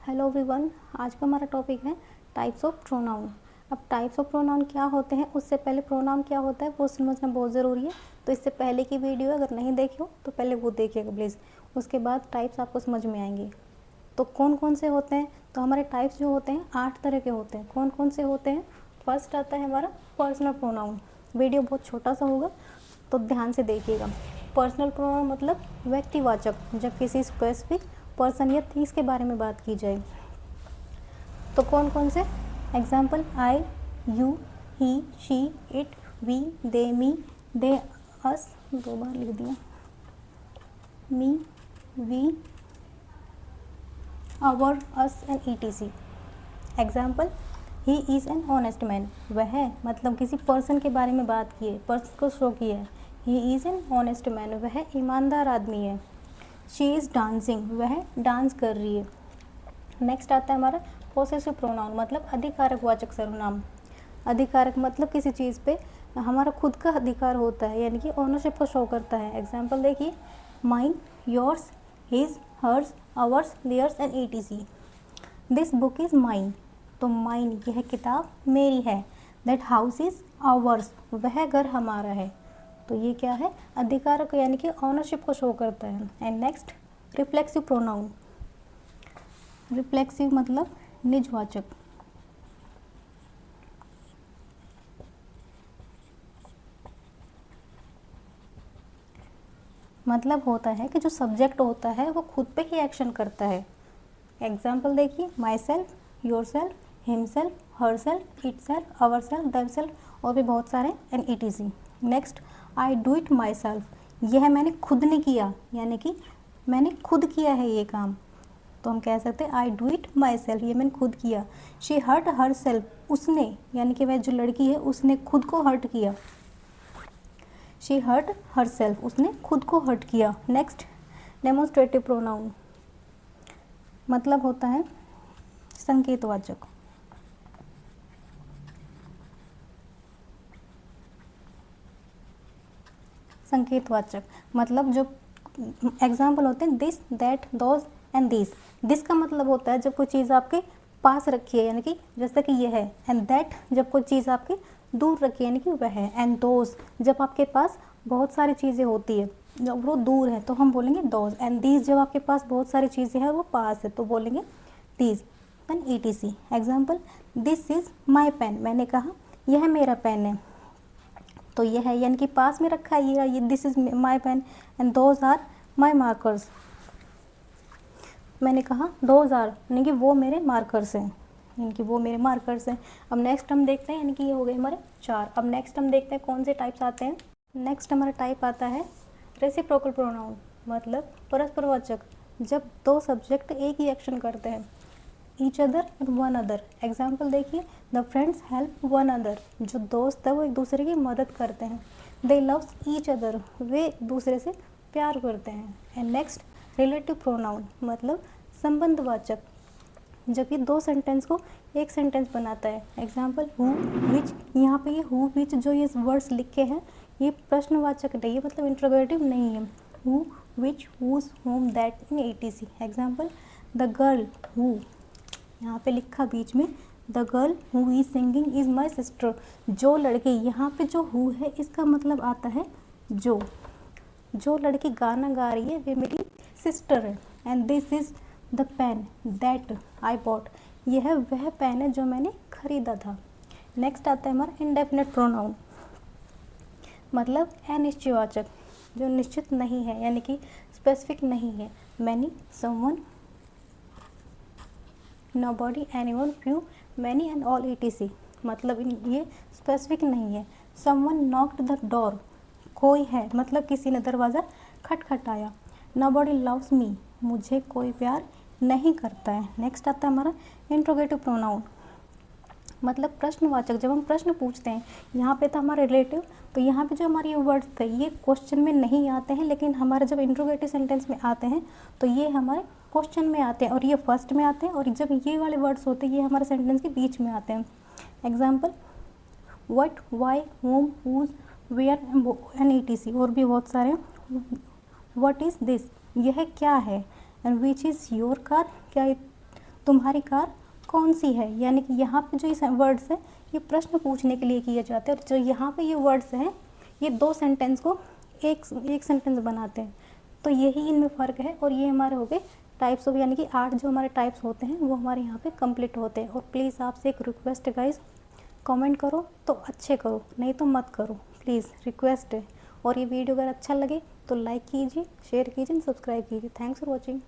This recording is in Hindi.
हेलो एवरीवन, आज का हमारा टॉपिक है टाइप्स ऑफ प्रोनाउन। अब टाइप्स ऑफ प्रोनाउन क्या होते हैं, उससे पहले प्रोनाउन क्या होता है वो समझना बहुत ज़रूरी है। तो इससे पहले की वीडियो अगर नहीं देखी हो तो पहले वो देखिएगा प्लीज़, उसके बाद टाइप्स आपको समझ में आएंगे। तो कौन कौन से होते हैं, तो हमारे टाइप्स जो होते हैं 8 तरह के होते हैं। कौन कौन से होते हैं? फर्स्ट आता है हमारा पर्सनल प्रोनाउन। वीडियो बहुत छोटा सा होगा तो ध्यान से देखिएगा। पर्सनल प्रोनाउन मतलब व्यक्तिवाचक, जब किसी स्पेसिफिक पर्सन या थिंग्स के बारे में बात की जाए। तो कौन कौन से example? I, you, he, she, it, we, they, me, they, us, 2 बार लिख दिया, me, we, our, us and etc. Example, he is an honest man. वह मतलब किसी पर्सन के बारे में बात की है, पर्सन को शो किया है। ही इज़ एन ऑनेस्ट मैन, वह ईमानदार आदमी है। शी इज़ डांसिंग, वह डांस कर रही है। नेक्स्ट आता है हमारा पोसेसिव प्रोनाउन, मतलब अधिकारक वाचक सर्वनाम। अधिकारक मतलब किसी चीज़ पे हमारा खुद का अधिकार होता है, यानी कि ओनरशिप को शो करता है। एग्जाम्पल देखिए, mine, yours, his, hers, ours, theirs and etc. This book is mine, तो माइन यह किताब मेरी है। दैट हाउस इज़ आवर्स, वह घर हमारा है। तो ये क्या है? अधिकारक, यानी कि ऑनरशिप को शो करता है। And next reflexive pronoun. Reflexive मतलब निजवाचक। मतलब होता है कि जो सब्जेक्ट होता है वो खुद पे ही एक्शन करता है। एग्जाम्पल देखिए, myself, yourself, himself, herself, itself, ourself, themself, और भी बहुत सारे and etc. Next, I do it myself, यह मैंने खुद ने किया, यानी कि मैंने खुद किया है ये काम। तो हम कह सकते हैं आई डू इट माई सेल्फ, ये मैंने खुद किया। शी हर्ट हर सेल्फ, उसने, यानी कि वह जो लड़की है उसने खुद को हर्ट किया। शी हर्ट हर सेल्फ, उसने खुद को हर्ट किया। नेक्स्ट, डेमोन्स्ट्रेटिव प्रोनाउन, मतलब होता है संकेतवाचक। संकेतवाचक मतलब जो एग्जाम्पल होते हैं this, that, those and this. This का मतलब होता है जब कोई चीज़ आपके पास रखी है, यानी कि जैसे कि ये है। एंड दैट जब कोई चीज़ आपके दूर रखी है, यानी कि वह है। एंड दोज जब आपके पास बहुत सारी चीज़ें होती है, जब वो दूर है तो हम बोलेंगे दोज। एंड दीज जब आपके पास बहुत सारी चीज़ें हैं और वो पास है तो बोलेंगे these and etc. Example, this is my pen, मैंने कहा यह मेरा पेन है, तो ये है यानी कि पास में रखा है ये this is my pen. And those are my markers, मैंने कहा दोज आर यानी कि वो मेरे मार्कर्स हैं, यानी कि वो मेरे मार्कर्स हैं। अब नेक्स्ट हम देखते हैं, यानी कि ये हो गए हमारे 4। अब नेक्स्ट हम देखते हैं कौन से टाइप्स आते हैं। नेक्स्ट हमारा टाइप आता है रेसिप्रोकल प्रोनाउन, मतलब परस्परवाचक, जब 2 सब्जेक्ट एक ही एक्शन करते हैं। ईच अदर और वन अदर। एग्जाम्पल देखिए, the friends help one other, जो दोस्त है वो एक दूसरे की मदद करते हैं। दे लव्स ईच अदर, वे एक दूसरे से प्यार करते हैं। एंड नेक्स्ट, रिलेटिव प्रोनाउन, मतलब संबंधवाचक, जब ये 2 सेंटेंस को एक सेंटेंस बनाता है। एग्जाम्पल, हु, विच, यहाँ पे ये हु, विच जो ये वर्ड्स लिखे हैं ये प्रश्नवाचक नहीं है, मतलब इंट्रोगेटिव नहीं है। Who, which, whose, whom, that in etc. Example, the girl who, यहाँ पे लिखा बीच में the girl who is singing is my sister, जो लड़की, यहाँ पे जो हु है इसका मतलब आता है जो लड़की गाना गा रही है वे मेरी सिस्टर है। And this is the pen that I bought, यह वह पेन है जो मैंने खरीदा था। नेक्स्ट आता है हमारा इंडेफिनिट प्रोनाउन, मतलब अनिश्चयवाचक, जो निश्चित नहीं है, यानी कि स्पेसिफिक नहीं है। Many, someone, nobody, anyone, few, many and all etc. मतलब ये स्पेसिफिक नहीं है। someone knocked the door, कोई है मतलब किसी ने दरवाज़ा खटखटाया। nobody loves me, मुझे कोई प्यार नहीं करता है। नेक्स्ट आता है हमारा इंट्रोगेटिव प्रोनाउन, मतलब प्रश्नवाचक, जब हम प्रश्न पूछते हैं। यहाँ पे था हमारा रिलेटिव, तो यहाँ पे जो हमारे ये वर्ड्स थे ये क्वेश्चन में नहीं आते हैं, लेकिन हमारे जब इंट्रोगेटिव सेंटेंस में आते हैं तो ये हमारे क्वेश्चन में आते हैं और ये फर्स्ट में आते हैं, और जब ये वाले वर्ड्स होते हैं ये हमारे सेंटेंस के बीच में आते हैं। Example, what, why, whom, whose, where and etc, और भी बहुत सारे। व्हाट इज़ दिस, यह क्या है। And which is your car, क्या तुम्हारी कार कौन सी है, यानी कि यहाँ पे जो इस वर्ड्स है ये प्रश्न पूछने के लिए किए जाते हैं, और जो यहाँ पे ये वर्ड्स हैं ये 2 सेंटेंस को एक सेंटेंस बनाते हैं। तो यही इनमें फ़र्क है। और ये हमारे हो गए टाइप्स ऑफ, यानी कि 8 जो हमारे टाइप्स होते हैं वो हमारे यहाँ पे कंप्लीट होते हैं। और प्लीज़ आपसे एक रिक्वेस्ट है गाइस, कमेंट करो तो अच्छे करो, नहीं तो मत करो, प्लीज़ रिक्वेस्ट है। और ये वीडियो अगर अच्छा लगे तो लाइक कीजिए, शेयर कीजिए, सब्सक्राइब कीजिए। Thanks for watching.